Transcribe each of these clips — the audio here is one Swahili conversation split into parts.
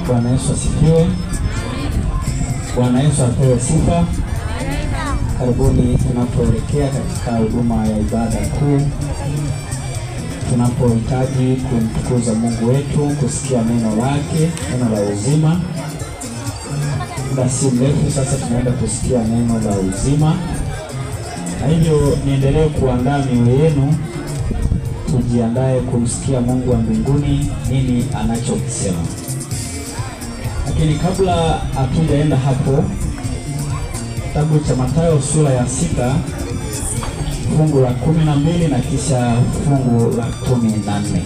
Bwana Yesu asifiwe. Bwana Yesu apewe sifa. Karibuni tunapoelekea katika huduma ya ibada kuu, tunapohitaji kumtukuza Mungu wetu, kusikia neno lake, neno la uzima. Muda si mrefu sasa tunaenda kusikia neno la uzima. Na hivyo niendelee kuandaa mioyo yenu, tujiandae kumsikia Mungu wa mbinguni nini anachokisema. Lakini kabla hatujaenda hapo, kitabu cha Mathayo sura ya 6 fungu la 12 na kisha fungu la 14.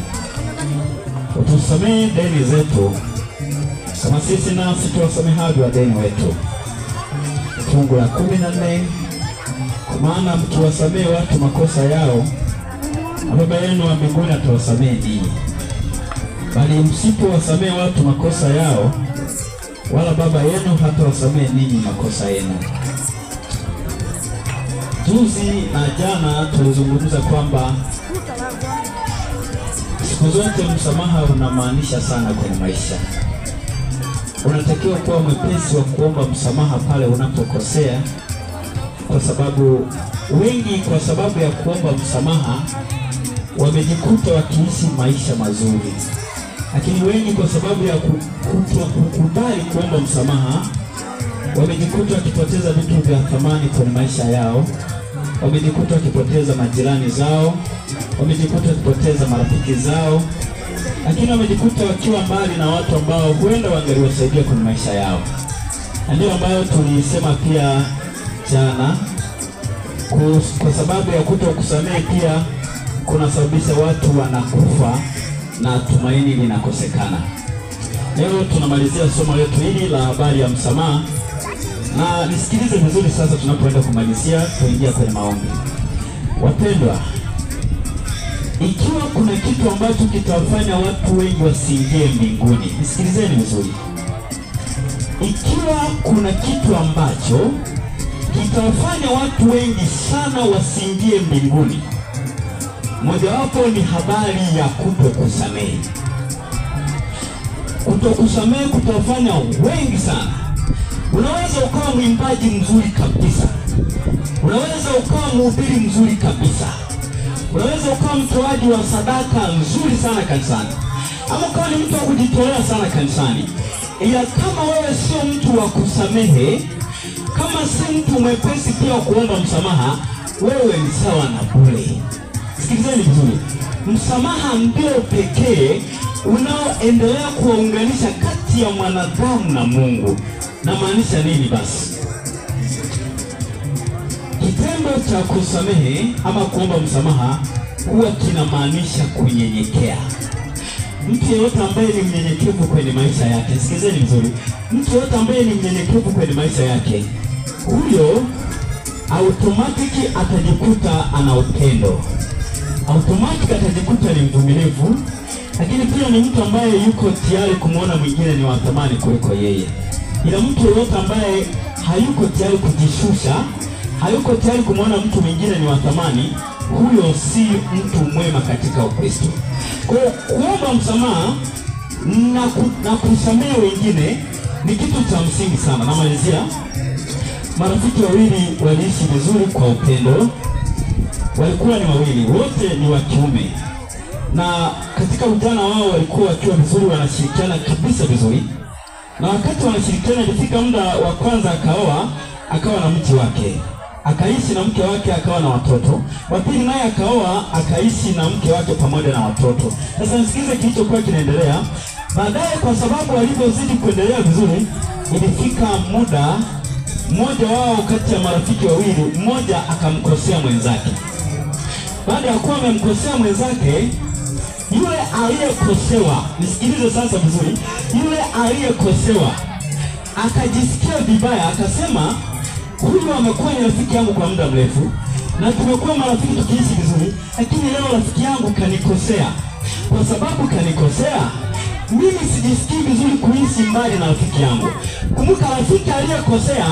Utusomee deni zetu kama sisi nasi tuwasamehavyo wadeni wetu. Fungu la 14, kwa maana mkiwasamehe watu makosa yao, Baba yenu wa mbinguni atawasamehe ninyi. Bali msipowasamehe watu makosa yao, wala Baba yenu hatawasamehe ninyi makosa yenu. Juzi na jana tulizungumza kwamba siku zote msamaha unamaanisha sana kwenye maisha. Unatakiwa kuwa mwepesi wa kuomba msamaha pale unapokosea, kwa sababu wengi kwa sababu ya kuomba msamaha wamejikuta wakiishi maisha mazuri. Lakini wengi kwa sababu ya kukubali kuomba msamaha wamejikuta wakipoteza vitu vya thamani kwenye maisha yao, wamejikuta wakipoteza majirani zao, wamejikuta wakipoteza marafiki zao, lakini wamejikuta wakiwa mbali na watu ambao huenda wangeliwasaidia kwenye maisha yao. Ndio ambayo tulisema pia jana, kwa sababu ya kutokusamehe pia kunasababisha watu wanakufa na tumaini linakosekana. Leo tunamalizia somo letu hili la habari ya msamaha, na nisikilize vizuri sasa tunapoenda kumalizia, tuingia kwenye maombi. Wapendwa, ikiwa kuna kitu ambacho kitawafanya watu wengi wasiingie mbinguni, nisikilizeni vizuri. Ikiwa kuna kitu ambacho kitawafanya watu wengi sana wasiingie mbinguni, mojawapo ni habari ya kutokusamehe. Kutokusamehe kutawafanya wengi sana. Unaweza ukawa mwimbaji mzuri kabisa, unaweza ukawa mhubiri mzuri kabisa, unaweza ukawa mtoaji wa sadaka nzuri sana kanisani, ama ukawa ni mtu wa kujitolea sana kanisani, ila kama wewe sio mtu wa kusamehe, kama si mtu mwepesi pia wa kuomba msamaha, wewe ni sawa na bure. Sikilizeni vizuri, msamaha ndio pekee unaoendelea kuunganisha kati ya mwanadamu na Mungu. Na maanisha nini basi? Kitendo cha kusamehe ama kuomba msamaha huwa kinamaanisha kunyenyekea. Mtu yeyote ambaye ni mnyenyekevu kwenye maisha yake, sikilizeni vizuri, mtu yeyote ambaye ni mnyenyekevu kwenye maisha yake, huyo automatiki atajikuta ana upendo, automatiki atajikuta ni mvumilivu, lakini pia ni mtu ambaye yuko tayari kumwona mwingine ni wa thamani kuliko yeye. Ila mtu yote ambaye hayuko tayari kujishusha, hayuko tayari kumwona mtu mwingine ni wa thamani, huyo si mtu mwema katika Ukristo. Kwa hiyo kuomba msamaha na kusamehe wengine ni kitu cha msingi sana. Namalizia, marafiki wawili waliishi vizuri kwa upendo. Walikuwa ni wawili, wote ni wa kiume, na katika ujana wao walikuwa wakiwa vizuri, wanashirikiana kabisa vizuri. Na wakati wanashirikiana, ilifika muda wa kwanza akaoa, akawa na mke wake, akaishi na mke wake, akawa na watoto. Wa pili naye akaoa, akaishi na mke wake pamoja na watoto. Sasa nisikize kilichokuwa kinaendelea. Baadaye, kwa sababu walipozidi kuendelea vizuri, ilifika muda mmoja wao kati ya marafiki wawili, mmoja akamkosea mwenzake. Baada ya kuwa amemkosea mwenzake, yule aliyekosewa, nisikilize sasa vizuri, yule aliyekosewa akajisikia vibaya, akasema, huyu amekuwa ni rafiki yangu kwa muda mrefu na tumekuwa marafiki tukiishi vizuri, lakini leo rafiki yangu kanikosea. Kwa sababu kanikosea, mimi sijisikii vizuri kuishi mbali na rafiki yangu. Kumbuka, rafiki aliyekosea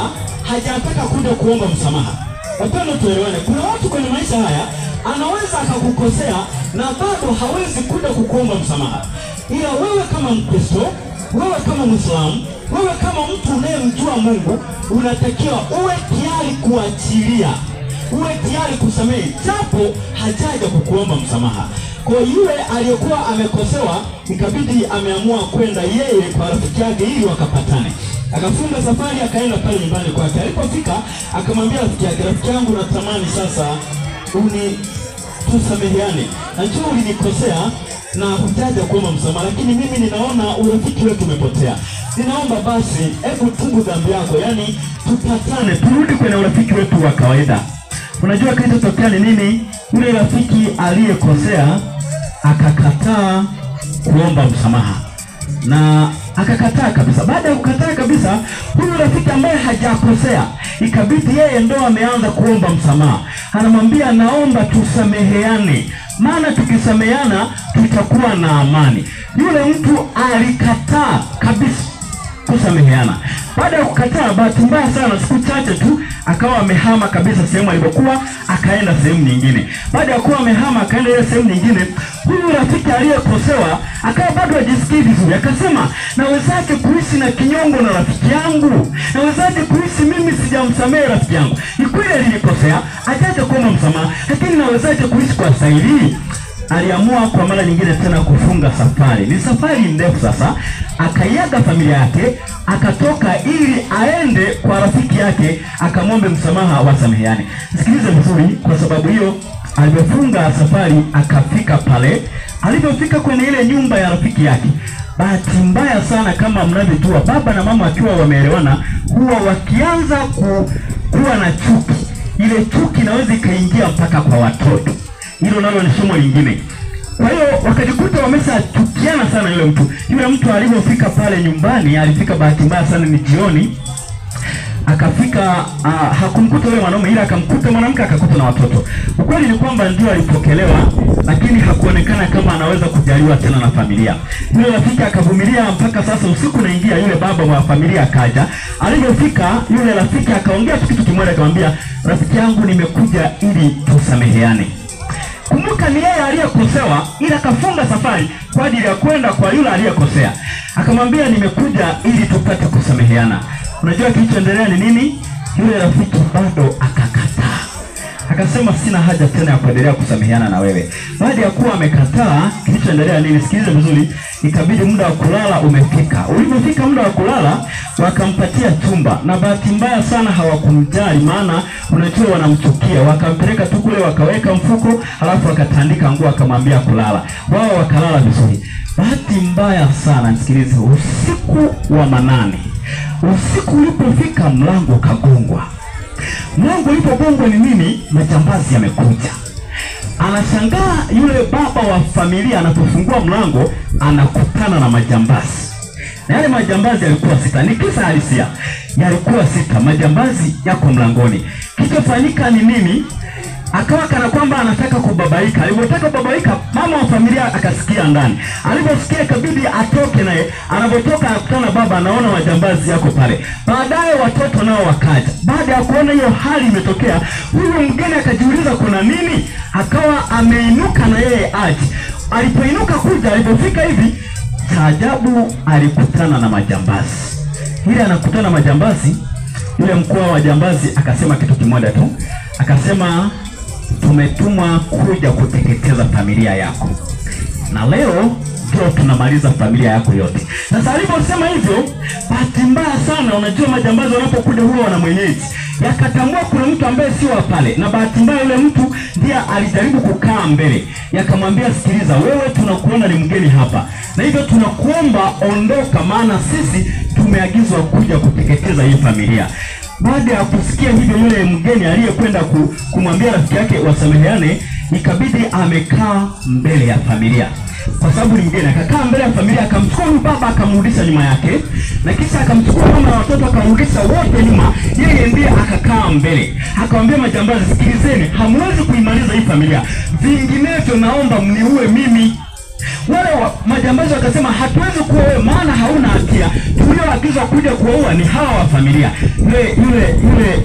hajataka kuja kuomba msamaha. Wapenda tuelewane, kuna watu kwenye maisha haya anaweza akakukosea na bado hawezi kuja kukuomba msamaha. Ila wewe kama Mkristo wewe kama Muislamu, wewe kama mtu unayemjua Mungu, unatakiwa uwe tayari kuachilia, uwe tayari kusamehe japo hajaja kukuomba msamaha. Kwa yule aliyekuwa amekosewa, ikabidi ameamua kwenda yeye kwa rafiki yake ili wakapatane. Akafunga safari akaenda pale nyumbani kwake. Alipofika akamwambia rafiki yake, rafiki yangu, natamani sasa tusameheane. Najua ulinikosea na hujaja kuomba msamaha, lakini mimi ninaona urafiki wetu umepotea. Ninaomba basi hebu tubu dhambi yako, yani tupatane, turudi kwenye urafiki wetu wa kawaida. Unajua kilichotokea ni nini? Yule rafiki aliyekosea akakataa kuomba msamaha. Na akakataa kabisa. Baada ya kukataa kabisa, huyu rafiki ambaye hajakosea, ikabidi yeye ndo ameanza kuomba msamaha. Anamwambia, naomba tusameheane, maana tukisameheana tutakuwa na amani. Yule mtu alikataa kabisa kusameheana. Baada ya kukataa, bahati mbaya sana, siku chache tu akawa amehama kabisa sehemu alipokuwa, akaenda sehemu nyingine. Baada ya kuwa amehama akaenda ile sehemu nyingine, huyu rafiki aliyekosewa akawa bado hajisikii vizuri. Akasema, nawezaje kuishi na kinyongo na rafiki yangu? Nawezaje kuishi mimi sijamsamehe rafiki yangu? Ni kweli alinikosea, hajaja kuomba msamaha, lakini nawezaje kuishi kwa staili? Aliamua kwa mara nyingine tena kufunga safari. Ni safari ndefu sasa. Akaiaga familia yake, akatoka ili aende kwa rafiki yake akamwombe msamaha, wasameheane. Sikiliza vizuri, kwa sababu hiyo alipofunga safari akafika pale. Alipofika kwenye ile nyumba ya rafiki yake, bahati mbaya sana, kama mnavyojua, baba na mama wakiwa wameelewana huwa wakianza kuwa na chuki, ile chuki inaweza ikaingia mpaka kwa watoto. Hilo nalo ni somo lingine. Kwa hiyo wakajikuta wameshachukiana sana. Yule mtu alipofika pale nyumbani, alifika bahati mbaya sana ni jioni. Akafika hakumkuta yule mwanaume, ila akamkuta mwanamke, akakuta na watoto. Ukweli ni kwamba ndio alipokelewa, lakini hakuonekana kama anaweza kujaliwa tena na familia. Yule rafiki akavumilia mpaka sasa usiku unaingia, yule baba wa familia akaja. Alipofika yule rafiki akaongea kitu kimoja, akamwambia, rafiki yangu, nimekuja ili tusameheane. Kumbuka ni yeye aliyekosewa, ila kafunga safari kwa ajili ya kwenda kwa yule aliyekosea. Akamwambia, nimekuja ili tupate kusameheana. Unajua kilichoendelea ni nini? Yule rafiki bado akakataa. Akasema, sina haja tena ya kuendelea kusameheana na wewe. Baada ya kuwa amekataa, kilichoendelea nini? Sikiliza vizuri. Ikabidi muda wa kulala umefika. Ulipofika muda wa kulala, wakampatia chumba, na bahati mbaya sana hawakumjali, maana unajua wanamchukia. Wakampeleka tu kule, wakaweka mfuko, halafu wakatandika nguo, akamwambia kulala. Wao wakalala vizuri. Bahati mbaya sana, nisikilize, usiku wa manane, usiku ulipofika, mlango ukagongwa. Mlango ulipogongwa ni nini? Majambazi yamekuja. Anashangaa yule baba wa familia, anapofungua mlango anakutana na majambazi. Na yale majambazi yalikuwa 6. Ni kisa halisia. Yalikuwa 6. Majambazi yako mlangoni. Kilichofanyika ni nini? Akawa kana kwamba anataka kubabaika. Alipotaka kubabaika, mama wa familia akasikia ndani. Aliposikia ikabidi atoke naye. Anapotoka anakutana baba, anaona majambazi yako pale. Baadaye watoto nao wakaja. Baada ya kuona hiyo hali imetokea, huyu mgeni akajiuliza kuna nini? Akawa ameinuka na yeye aje. Alipoinuka kuja, alipofika hivi, ajabu, alikutana na majambazi. Ile anakutana na majambazi, yule mkuu wa majambazi akasema kitu kimoja tu. Akasema, tumetumwa kuja kuteketeza familia yako, na leo ndio tunamaliza familia yako yote. Sasa aliposema hivyo, bahati mbaya sana, unajua majambazi wanapokuja huwa wana mwenyeji. Yakatambua kuna mtu ambaye si wa pale, na bahati mbaya yule mtu ndiye alijaribu kukaa mbele. Yakamwambia, sikiliza, wewe tunakuona ni mgeni hapa, na hivyo tunakuomba ondoka, maana sisi tumeagizwa kuja kuteketeza hii familia. Baada ya kusikia hivyo, yule mgeni aliyekwenda kumwambia rafiki yake wasameheane, ikabidi amekaa mbele ya familia. Kwa sababu ni mgeni, akakaa mbele ya familia, akamchukua baba akamrudisha nyuma yake, na kisha akamchukua mama na watoto akamrudisha wote nyuma. Yeye ndiye akakaa mbele. Akamwambia majambazi, sikilizeni, hamwezi kuimaliza hii familia, vinginevyo naomba mniue mimi. Wale majambazi wakasema, hatuwezi kuua wewe, maana hauna hatia. Tulioagizwa kuja kuua ni hawa wa familia.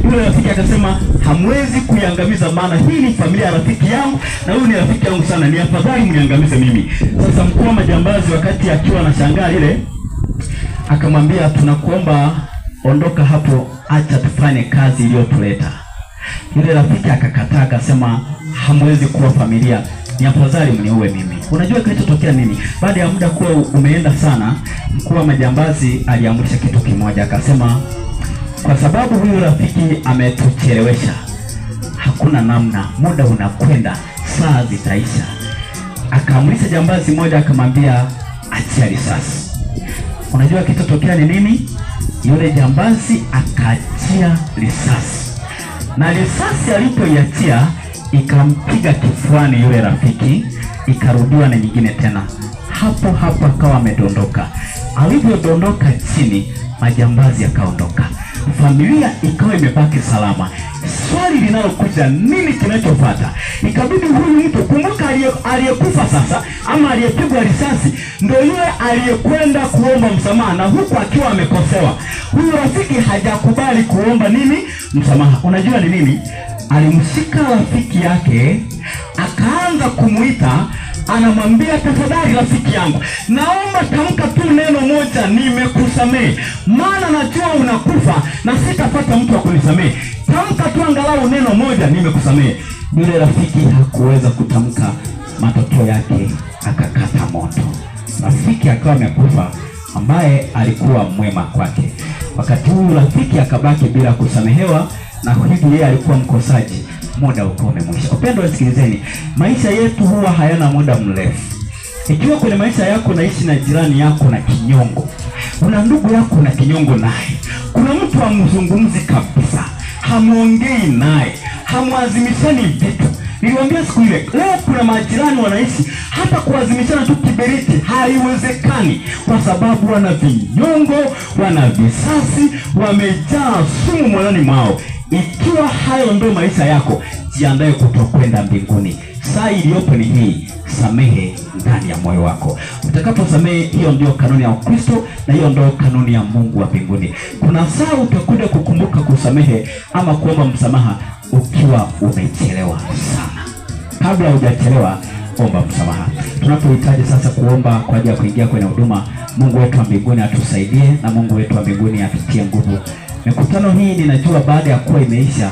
Yule rafiki akasema, hamwezi kuiangamiza, maana hii ni familia ya rafiki yangu, na huyu ni rafiki yangu sana, ni afadhali mniangamize mimi. Sasa mkuu wa majambazi wakati akiwa anashangaa ile, akamwambia, tunakuomba ondoka hapo, acha tufanye kazi iliyotuleta. Yule rafiki akakataa, akasema, hamwezi kuwa familia, ni afadhali mniue mimi. Unajua kilichotokea nini? Baada ya muda kuwa umeenda sana, mkuu wa majambazi aliamrisha kitu kimoja, akasema, kwa sababu huyu rafiki ametuchelewesha, hakuna namna, muda unakwenda, saa zitaisha. Akaamrisha jambazi moja, akamwambia, achia risasi. Unajua kilichotokea ni nini? Yule jambazi akaachia risasi, na risasi alipoiachia ikampiga kifuani yule rafiki, ikarudiwa na nyingine tena. Hapo hapo akawa amedondoka. Alipodondoka chini, majambazi akaondoka, familia ikawa imebaki salama. Swali linalokuja, nini kinachofuata? Ikabidi huyu mtu, kumbuka aliyekufa sasa ama aliyepigwa risasi ndio yule aliyekwenda kuomba msamaha, na huku akiwa amekosewa. Huyu rafiki hajakubali kuomba nini? Msamaha. Unajua ni nini? Alimshika rafiki yake, akaanza kumuita, anamwambia, tafadhali rafiki yangu, naomba tamka tu neno moja, nimekusamehe, maana najua unakufa na sitapata mtu wa kunisamehe. Tamka tu angalau neno moja, nimekusamehe. Yule rafiki hakuweza kutamka, matokeo yake akakata moto. Rafiki akawa amekufa ambaye alikuwa mwema kwake. Wakati huyu rafiki akabaki bila kusamehewa, na hivi yeye alikuwa mkosaji. Muda uko umemwisha. Upendo, wasikilizeni, maisha yetu huwa hayana muda mrefu. Ikiwa kwenye maisha yako naishi na jirani yako na kinyongo, una ndugu yako na kinyongo naye, kuna mtu hamzungumzi kabisa, hamuongei naye, hamuazimishani vitu. Niliwaambia siku ile, leo kuna majirani wanaishi hata kuazimishana tu kiberiti haiwezekani, kwa sababu wana vinyongo, wana visasi, wamejaa sumu moyoni mwao. Ikiwa hayo ndio maisha yako, jiandae kutokwenda mbinguni. Saa iliyopo ni hii, samehe ndani ya moyo wako. Utakaposamehe, hiyo ndio kanuni ya Kristo, na hiyo ndio kanuni ya Mungu wa mbinguni. Kuna saa utakuja kukumbuka kusamehe ama kuomba msamaha ukiwa umechelewa sana. Kabla hujachelewa, omba msamaha. Tunapohitaji sasa kuomba kwa ajili ya kuingia kwenye huduma, Mungu wetu wa mbinguni atusaidie, na Mungu wetu wa mbinguni atutie nguvu. Mikutano hii ninajua baada ya kuwa imeisha,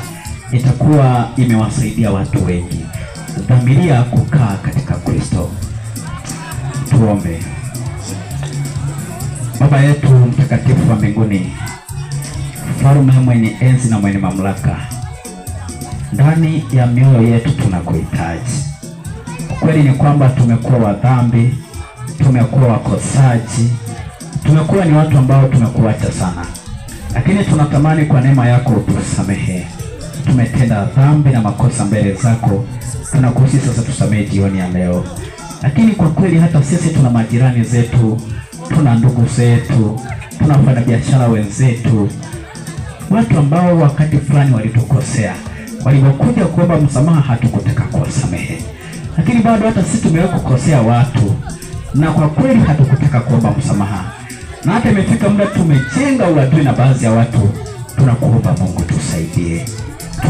itakuwa imewasaidia watu wengi. Dhamiria kukaa katika Kristo. Tuombe. Baba yetu mtakatifu wa mbinguni, Mfalme mwenye enzi na mwenye mamlaka, ndani ya mioyo yetu tunakuhitaji. Kweli ni kwamba tumekuwa wadhambi, tumekuwa wakosaji, tumekuwa ni watu ambao tumekuacha sana, lakini tunatamani kwa neema yako utusamehe. Tumetenda dhambi na makosa mbele zako, tunakusihi sasa tusamehe jioni ya leo. Lakini kwa kweli hata sisi tuna majirani zetu, tuna ndugu zetu, tuna wafanyabiashara wenzetu, watu ambao wakati fulani walitukosea. Walipokuja kuomba msamaha hatukutaka kuwasamehe, lakini bado hata sisi tumewahi kukosea watu, na kwa kweli hatukutaka kuomba msamaha. Na hata imefika muda tumejenga uadui na baadhi ya watu. Tunakuomba Mungu tusaidie,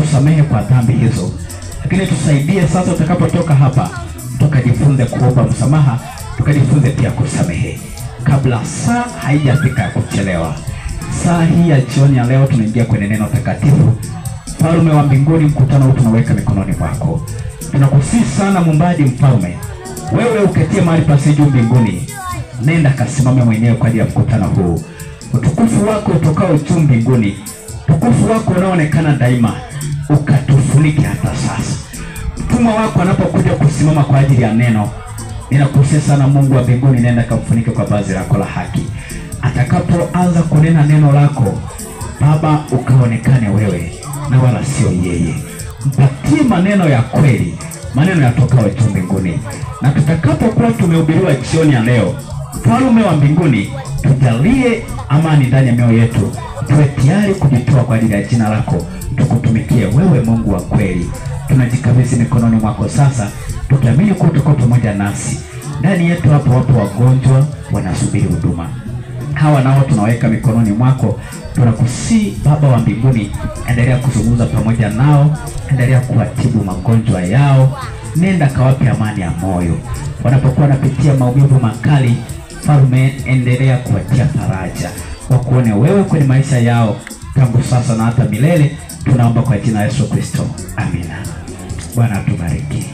tusamehe kwa dhambi hizo, lakini tusaidie sasa utakapotoka hapa, tukajifunze kuomba msamaha, tukajifunze pia kusamehe kabla saa haijafika ya kuchelewa. Saa hii ya jioni ya leo tunaingia kwenye neno takatifu. Mfalme wa mbinguni, mkutano huu tunaweka mikononi mwako. Tunakusihi sana Muumbaji, Mfalme, wewe uketie mahali pa juu mbinguni, nenda kasimame mwenyewe kwa ajili ya mkutano huu. Utukufu wako utokao juu mbinguni, utukufu wako unaoonekana daima, ukatufunike hata sasa. Mtumwa wako anapokuja kusimama kwa ajili ya neno, ninakusihi sana Mungu wa mbinguni, nenda kamfunike kwa vazi lako la haki. Atakapoanza kunena neno lako, Baba, ukaonekane wewe na wala sio yeye. Mpatie maneno ya kweli, maneno yatokao juu mbinguni. Na tutakapokuwa tumehubiriwa jioni ya leo, Mfalme wa mbinguni, tujalie amani ndani ya mioyo yetu, tuwe tayari kujitoa kwa ajili ya jina lako, tukutumikie wewe Mungu wa kweli. Tunajikabidhi mikononi mwako sasa, tukiamini kuwa uko pamoja nasi. Ndani yetu hapo wapo wagonjwa wanasubiri huduma, hawa nao tunaweka mikononi mwako. Tunakusihi Baba wa mbinguni, endelea kuzungumza pamoja nao, endelea kuwatibu magonjwa yao. Nenda kawape amani ya moyo wanapokuwa wanapitia maumivu makali. Mfalme, endelea kuwatia faraja, wakuone wewe kwenye maisha yao tangu sasa na hata milele. Tunaomba kwa jina la Yesu Kristo, amina. Bwana atubariki.